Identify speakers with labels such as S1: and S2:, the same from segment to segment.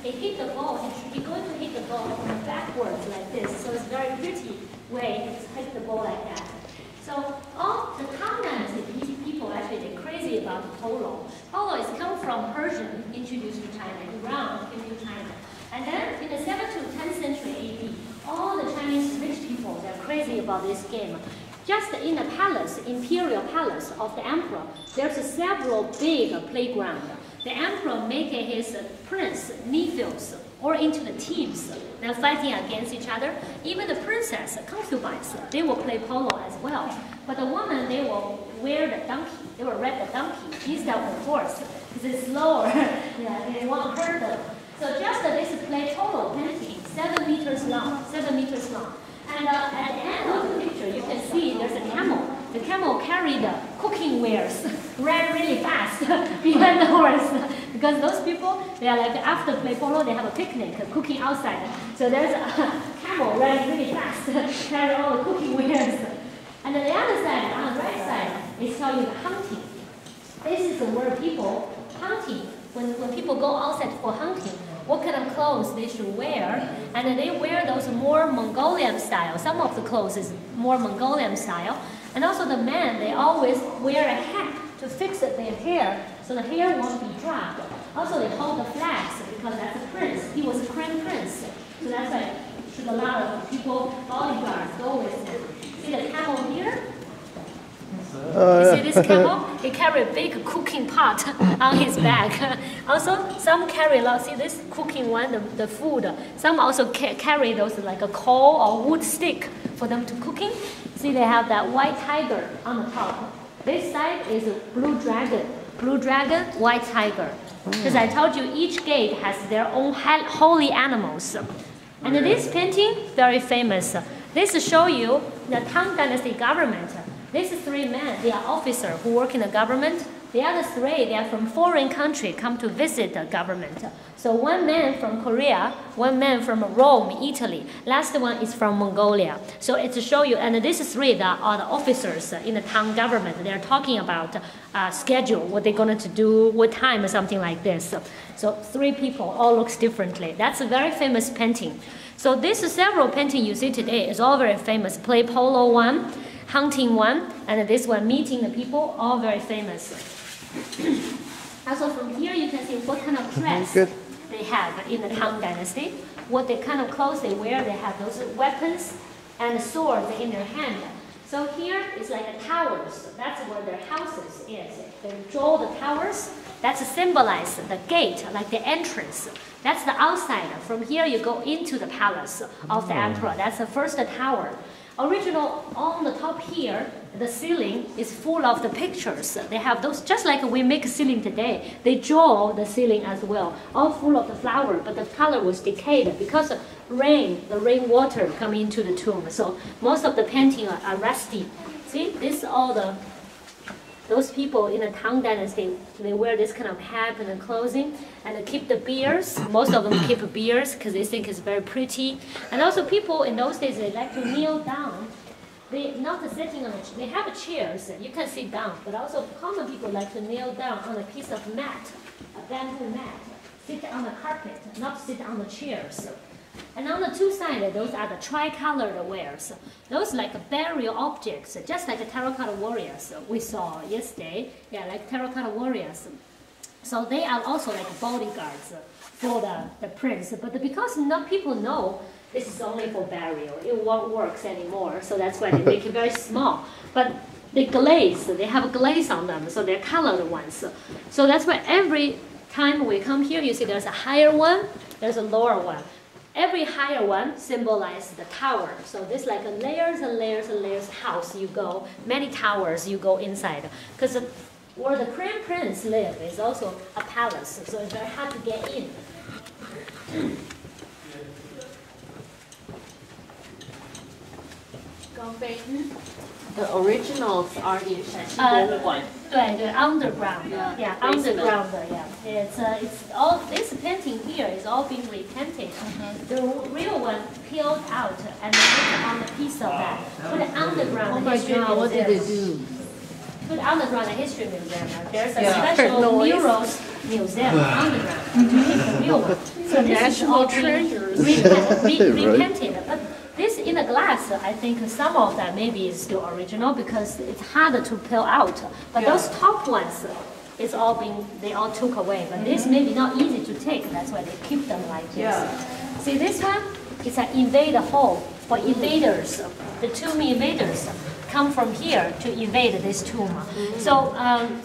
S1: he hit the ball, he's going to hit the ball backwards like this. So it's a very pretty way to hit the ball like that. So all the Tang Dynasty people actually they're crazy about the polo. Polo is come from Persian, introduced to China, Iran into China. And then in the 7th to 10th century AD, all the Chinese rich people, they're crazy about this game. Just in the palace, imperial palace of the emperor, there's several big playground. The emperor making his prince, nephews, or into the teams, they're fighting against each other. Even the princess, concubines, they will play polo as well. But the woman, they will wear the donkey, they will ride the donkey instead of the horse, because it's slower. Yeah, they won't hurt them. So just this play polo painting, 7 meters long, 7 meters long. And at the end of the picture, you can see there's a camel. The camel carried the cooking wares, ran really fast behind the horse. Because those people, they are like after play polo, they have a picnic, cooking outside. So there's a camel running really fast, carry all the cooking wares. And then the other side, on the right side, is telling you the hunting. This is where people hunting. When people go outside for hunting, what kind of clothes they should wear, and then they wear those more Mongolian style. Some of the clothes is more Mongolian style, and also the men, they always wear a hat to fix their hair, so the hair won't be dropped. Also, they hold the flags because that's a prince. He was a crown prince, so that's why a lot of people, bodyguards, go with him. See the camel here? You see this camel? He carry a big cooking pot on his back. Also, some carry, see this cooking one, the food. Some also carry those like a coal or wood stick for them to cooking. See, they have that white tiger on the top. This side is a blue dragon, white tiger. Because I told you each gate has their own holy animals. And this painting, very famous. This show you the Tang Dynasty government. These 3 men, they are officers who work in the government. The other 3, they are from foreign country, come to visit the government. So 1 man from Korea, 1 man from Rome, Italy. Last one is from Mongolia. So it's to show you, and these 3 that are the officers in the Tang government. They're talking about schedule, what they're going to do, what time, or something like this. So 3 people, all looks differently. That's a very famous painting. So these several paintings you see today is all very famous. Play polo one, hunting one, and this one, meeting the people, all very famous. Also from here you can see what kind of dress they have in the Tang Dynasty, what the kind of clothes they wear. They have those weapons and swords in their hand. So here is like the towers. That's where their houses is. They draw the towers. That's symbolize the gate, like the entrance. That's the outside. From here you go into the palace of the emperor. That's the first tower. Original on the top here, the ceiling is full of the pictures. They have those, just like we make a ceiling today. They draw the ceiling as well, all full of the flower, but the color was decayed because of rain, the rainwater coming into the tomb. So most of the painting are rusty. See, this all those people in the Tang Dynasty, they wear this kind of hat and clothing, and they keep the beards. Most of them keep beards because they think it's very pretty. And also people in those days, they like to kneel down. They not sitting on they have chairs. You can sit down, but also common people like to kneel down on a piece of mat, a bamboo mat, sit on the carpet, not sit on the chairs. And on the 2 sides, those are the tricolored wares. Those like burial objects, just like the terracotta warriors we saw yesterday. Yeah, like terracotta warriors. So they are also like bodyguards for the prince. But because not people know this is only for burial, it won't work anymore. So that's why they make it very small. But they glaze, they have a glaze on them, so they're colored ones. So that's why every time we come here, you see there's a higher one, there's a lower one. Every higher one symbolizes the tower. So this like a layers and layers and layers house you go, many towers you go inside. Because where the crown prince live is also a palace, so it's very hard to get in.
S2: The originals are the 博物馆。
S1: 对 underground, yeah, underground, yeah. It's all this painting here is all being repainted. The real one peeled out and put on a piece of that. Put it underground.
S2: Oh my God! What did they do?
S1: Put underground history museum. There's a special museum underground. It's a real one. So this is all
S2: treasures.
S1: repainted. But this in the glass, I think some of that maybe is still original because it's harder to peel out. But those top ones, it's all they all took away. But this may be not easy to take. That's why they keep them like this. See this one? It's an invader hole for invaders. The tomb invaders come from here to invade this tomb. So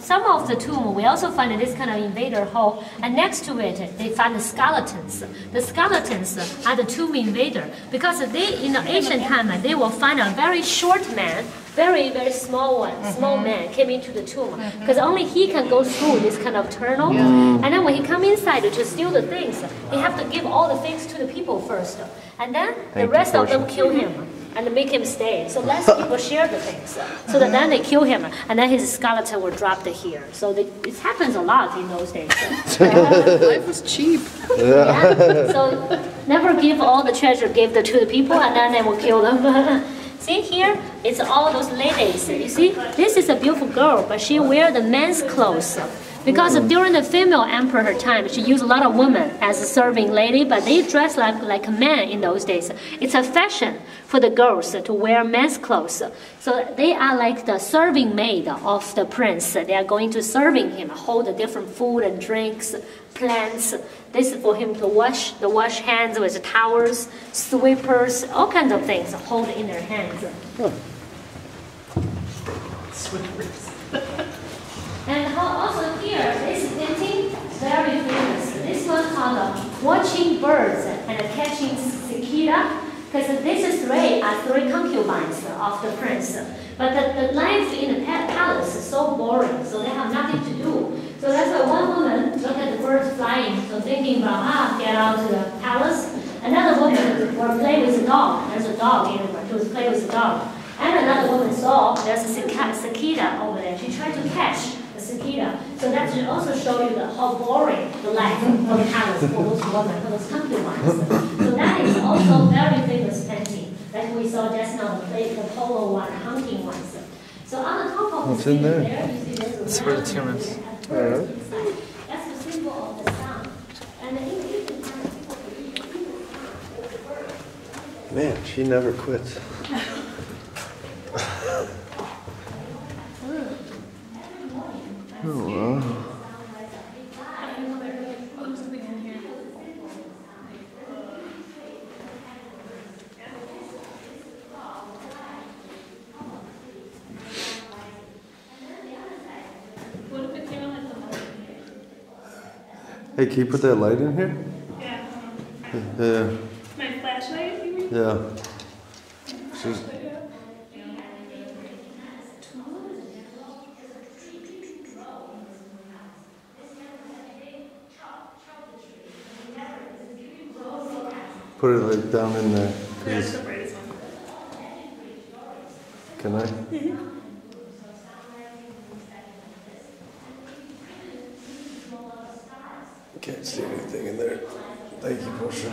S1: some of the tomb, we also find this kind of invader hole, and next to it, they find the skeletons. The skeletons are the tomb invader because they, in the ancient time, they will find a very short man, very, very small one, small man came into the tomb because only he can go through this kind of tunnel. And then when he come inside to steal the things, he have to give all the things to the people first. And then the rest of them kill him and make him stay. So less people share the things. So that then they kill him, and then his skeleton were dropped here. So it happens a lot in those days.
S2: Life was cheap.
S1: So never give all the treasure, give it to the people, and then they will kill them. See here, it's all those ladies. You see, this is a beautiful girl, but she wear the men's clothes. Because during the female emperor time, she used a lot of women as a serving lady, but they dress like men in those days. It's a fashion for the girls to wear men's clothes. So they are like the serving maid of the prince. They are going to serving him, hold the different food and drinks, plants. This is for him to wash hands with towels, sweepers, all kinds of things hold in their hands.
S2: Sweepers.
S1: And also here, this painting, very famous. This one called Watching Birds and Catching Cicada, because these three are three concubines of the prince. But the life in the palace is so boring, so they have nothing to do. So that's why one woman looked at the birds flying, so thinking about, get out to the palace. Another woman will play with a dog. There's a dog in there, to play with a dog. And another woman saw there's a cicada over there. She tried to catch cicada. So that should also show you how boring the life of the palace for those women, for those concubines. So that is also very famous painting, like we saw just now, the polo one, hunting ones. So on the top of
S3: What's
S1: the
S3: in there?
S1: you see there's a
S3: It's for the tumors.
S1: inside. That's the symbol of the sun. And in ancient times, people
S3: Man, she never quits. Oh, wow. Hey, can you put that light in here?
S4: Yeah.
S3: Yeah.
S4: My flashlight, you mean?
S3: Yeah. She's, put it like down in there.
S4: That's the brightest one.
S3: Can I? Can't see anything in there. Thank you, Portia.